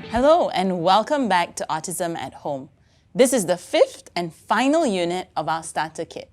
Hello and welcome back to Autism at Home. This is the fifth and final unit of our starter kit.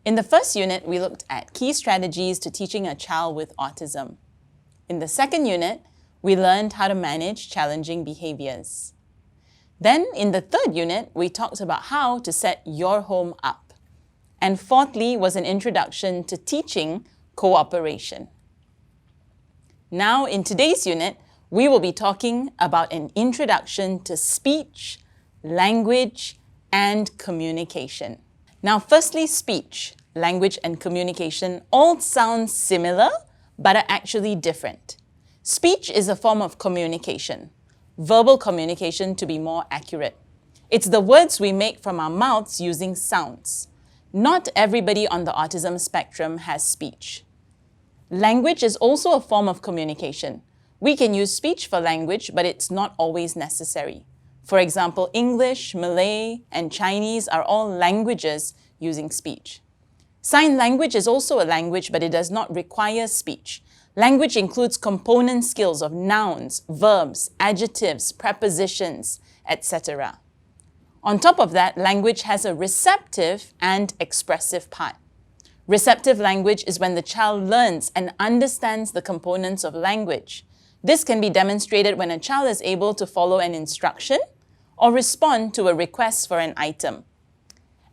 In the first unit, we looked at key strategies to teaching a child with autism. In the second unit, we learned how to manage challenging behaviors. Then, in the third unit, we talked about how to set your home up. And fourthly was an introduction to teaching cooperation. Now, in today's unit, we will be talking about an introduction to speech, language, and communication. Now, firstly, speech, language, and communication all sound similar, but are actually different. Speech is a form of communication, verbal communication to be more accurate. It's the words we make from our mouths using sounds. Not everybody on the autism spectrum has speech. Language is also a form of communication. We can use speech for language, but it's not always necessary. For example, English, Malay, and Chinese are all languages using speech. Sign language is also a language, but it does not require speech. Language includes component skills of nouns, verbs, adjectives, prepositions, etc. On top of that, language has a receptive and expressive part. Receptive language is when the child learns and understands the components of language. This can be demonstrated when a child is able to follow an instruction or respond to a request for an item.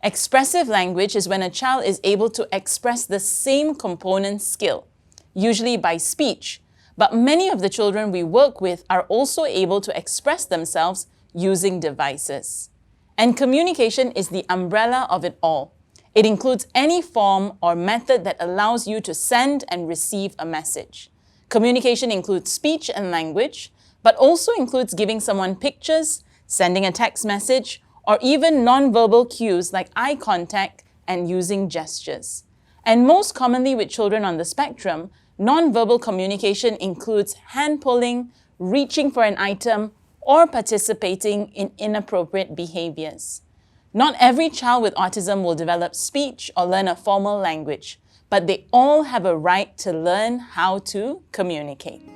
Expressive language is when a child is able to express the same component skill, usually by speech, but many of the children we work with are also able to express themselves using devices. And communication is the umbrella of it all. It includes any form or method that allows you to send and receive a message. Communication includes speech and language, but also includes giving someone pictures, sending a text message, or even non-verbal cues like eye contact and using gestures. And most commonly with children on the spectrum, non-verbal communication includes hand-pulling, reaching for an item, or participating in inappropriate behaviors. Not every child with autism will develop speech or learn a formal language, but they all have a right to learn how to communicate.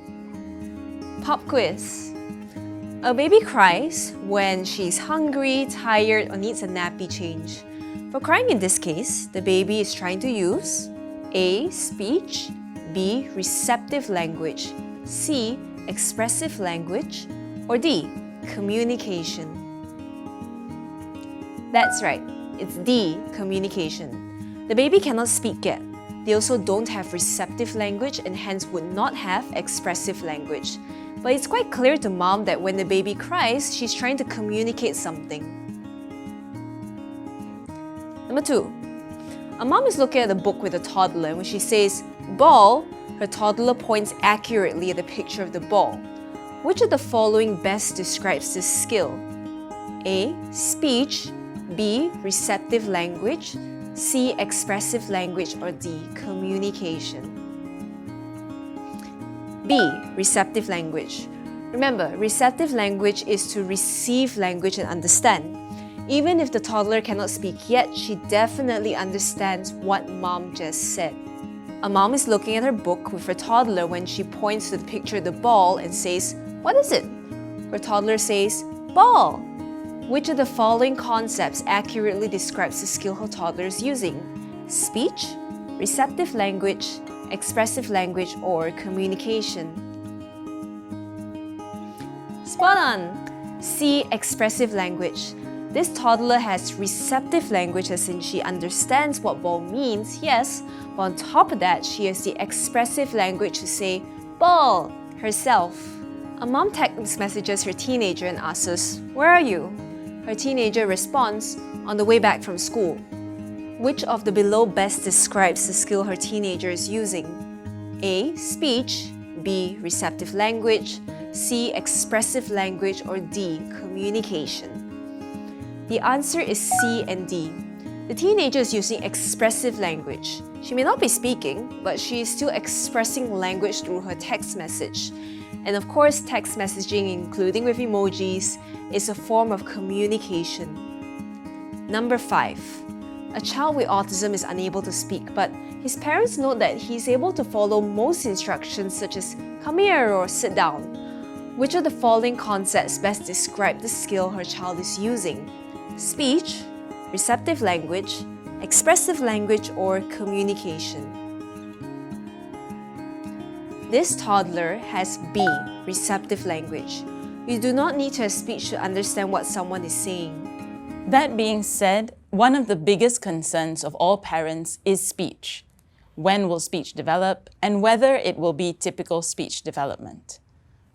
Pop quiz. A baby cries when she's hungry, tired, or needs a nappy change. For crying in this case, the baby is trying to use A. Speech, B. Receptive language, C. Expressive language, or D. Communication. That's right, it's D. Communication. The baby cannot speak yet. They also don't have receptive language and hence would not have expressive language. But it's quite clear to mom that when the baby cries, she's trying to communicate something. Number 2. A mom is looking at a book with a toddler and when she says, ball, her toddler points accurately at the picture of the ball. Which of the following best describes this skill? A. Speech, B. Receptive language, C. Expressive language, or D. Communication. B. Receptive language. Remember, receptive language is to receive language and understand. Even if the toddler cannot speak yet, she definitely understands what mom just said. A mom is looking at her book with her toddler when she points to the picture of the ball and says, "What is it?" Her toddler says, "Ball." Which of the following concepts accurately describes the skill her toddler is using? Speech, receptive language, expressive language, or communication? Spot on! C. Expressive language. This toddler has receptive language as in she understands what ball means, yes, but on top of that, she has the expressive language to say ball herself. A mom text messages her teenager and asks us, "Where are you?" Her teenager responds, "On the way back from school." Which of the below best describes the skill her teenager is using? A. Speech, B. Receptive language, C. Expressive language, or D. Communication? The answer is C and D. The teenager is using expressive language. She may not be speaking, but she is still expressing language through her text message. And of course, text messaging, including with emojis, is a form of communication. Number 5. A child with autism is unable to speak, but his parents note that he's able to follow most instructions such as come here or sit down. Which of the following concepts best describe the skill her child is using? Speech, receptive language, expressive language, or communication? This toddler has B, receptive language. You do not need to have speech to understand what someone is saying. That being said, one of the biggest concerns of all parents is speech. When will speech develop, and whether it will be typical speech development.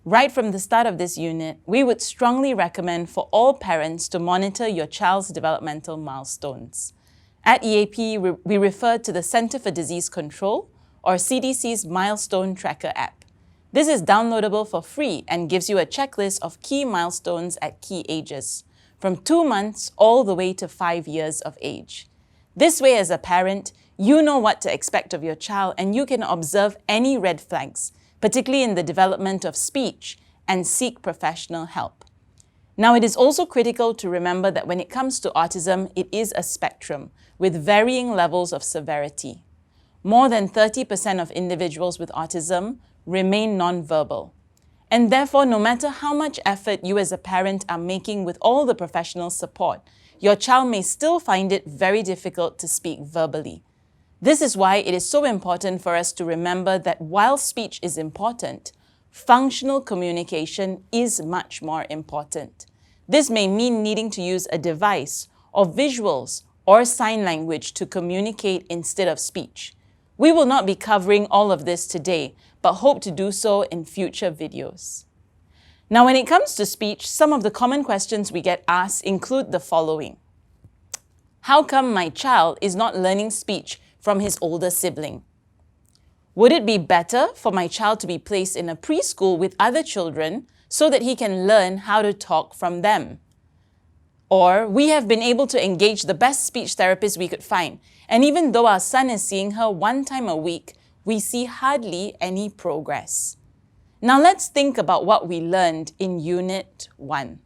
Right from the start of this unit, we would strongly recommend for all parents to monitor your child's developmental milestones. At EAP, we refer to the Center for Disease Control, or CDC's Milestone Tracker app. This is downloadable for free and gives you a checklist of key milestones at key ages, from 2 months all the way to 5 years of age. This way, as a parent, you know what to expect of your child and you can observe any red flags, particularly in the development of speech, and seek professional help. Now, it is also critical to remember that when it comes to autism, it is a spectrum with varying levels of severity. More than 30% of individuals with autism remain nonverbal. And therefore, no matter how much effort you as a parent are making with all the professional support, your child may still find it very difficult to speak verbally. This is why it is so important for us to remember that while speech is important, functional communication is much more important. This may mean needing to use a device or visuals or sign language to communicate instead of speech. We will not be covering all of this today, but hope to do so in future videos. Now, when it comes to speech, some of the common questions we get asked include the following. How come my child is not learning speech from his older sibling? Would it be better for my child to be placed in a preschool with other children so that he can learn how to talk from them? Or, we have been able to engage the best speech therapist we could find, and even though our son is seeing her 1 time a week, we see hardly any progress. Now let's think about what we learned in Unit 1.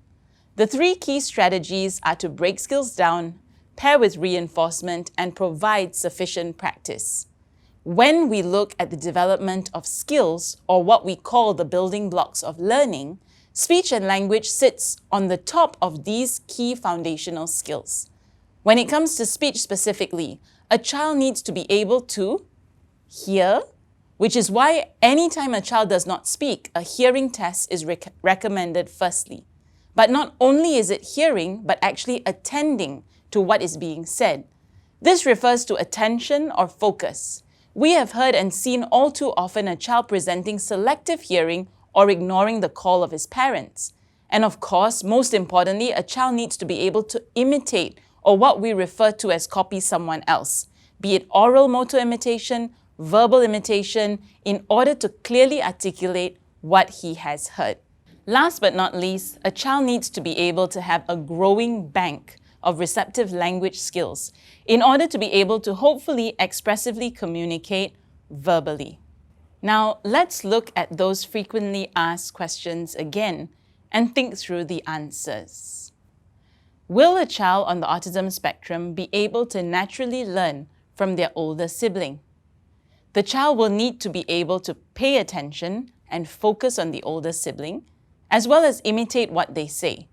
The 3 key strategies are to break skills down, pair with reinforcement, and provide sufficient practice. When we look at the development of skills, or what we call the building blocks of learning, speech and language sits on the top of these key foundational skills. When it comes to speech specifically, a child needs to be able to hear, which is why anytime a child does not speak, a hearing test is recommended firstly. But not only is it hearing, but actually attending to what is being said. This refers to attention or focus. We have heard and seen all too often a child presenting selective hearing or ignoring the call of his parents. And of course, most importantly, a child needs to be able to imitate, or what we refer to as copy someone else, be it oral motor imitation, verbal imitation, in order to clearly articulate what he has heard. Last but not least, a child needs to be able to have a growing bank of receptive language skills in order to be able to hopefully expressively communicate verbally. Now, let's look at those frequently asked questions again and think through the answers. Will a child on the autism spectrum be able to naturally learn from their older sibling? The child will need to be able to pay attention and focus on the older sibling, as well as imitate what they say.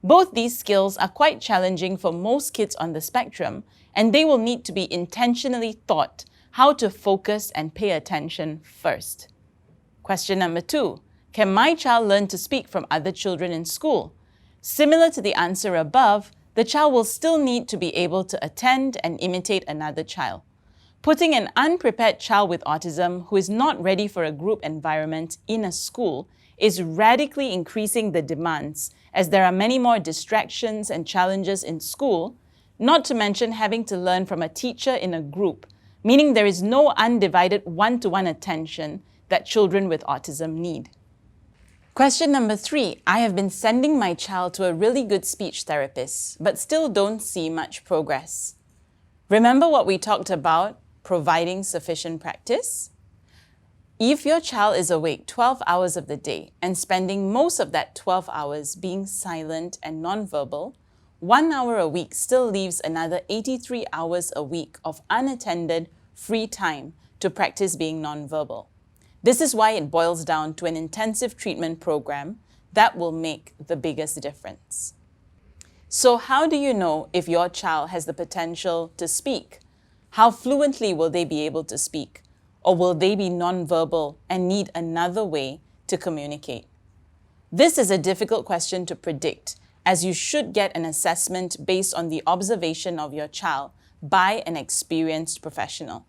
Both these skills are quite challenging for most kids on the spectrum, and they will need to be intentionally taught how to focus and pay attention first. Question number 2. Can my child learn to speak from other children in school? Similar to the answer above, the child will still need to be able to attend and imitate another child. Putting an unprepared child with autism who is not ready for a group environment in a school is radically increasing the demands, as there are many more distractions and challenges in school, not to mention having to learn from a teacher in a group, meaning there is no undivided one-to-one attention that children with autism need. Question number 3. I have been sending my child to a really good speech therapist, but still don't see much progress. Remember what we talked about, providing sufficient practice? If your child is awake 12 hours of the day and spending most of that 12 hours being silent and nonverbal, 1 hour a week still leaves another 83 hours a week of unattended free time to practice being nonverbal. This is why it boils down to an intensive treatment program that will make the biggest difference. So how do you know if your child has the potential to speak? How fluently will they be able to speak? Or will they be nonverbal and need another way to communicate? This is a difficult question to predict, as you should get an assessment based on the observation of your child by an experienced professional.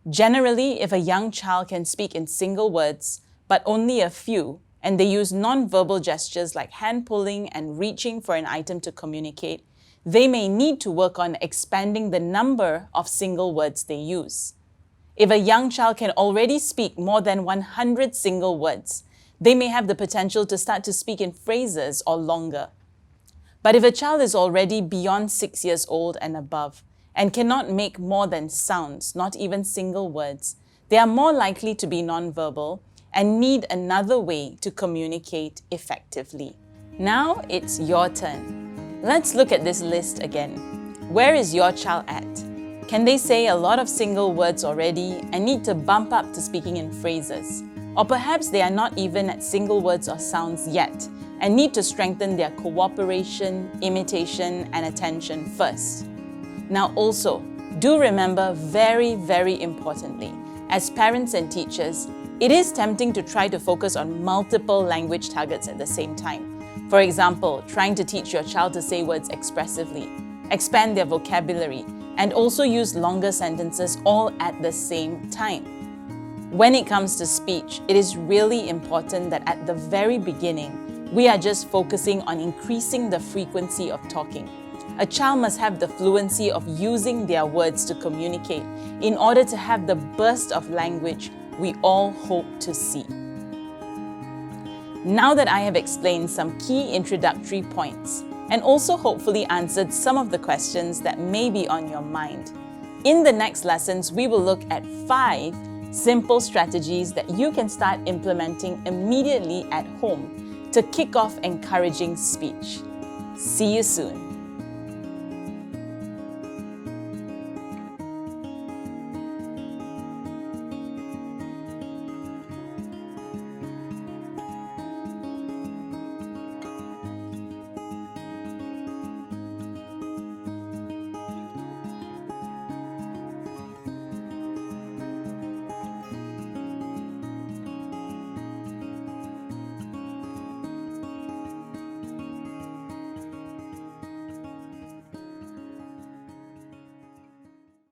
Generally, if a young child can speak in single words, but only a few, and they use non-verbal gestures like hand pulling and reaching for an item to communicate, they may need to work on expanding the number of single words they use. If a young child can already speak more than 100 single words, they may have the potential to start to speak in phrases or longer. But if a child is already beyond 6 years old and above and cannot make more than sounds, not even single words, they are more likely to be nonverbal and need another way to communicate effectively. Now it's your turn. Let's look at this list again. Where is your child at? Can they say a lot of single words already and need to bump up to speaking in phrases? Or perhaps they are not even at single words or sounds yet and need to strengthen their cooperation, imitation, and attention first. Now also, do remember very, very importantly, as parents and teachers, it is tempting to try to focus on multiple language targets at the same time. For example, trying to teach your child to say words expressively, expand their vocabulary, and also use longer sentences all at the same time. When it comes to speech, it is really important that at the very beginning, we are just focusing on increasing the frequency of talking. A child must have the fluency of using their words to communicate in order to have the burst of language we all hope to see. Now that I have explained some key introductory points and also hopefully answered some of the questions that may be on your mind, in the next lessons we will look at 5 simple strategies that you can start implementing immediately at home to kick off encouraging speech. See you soon.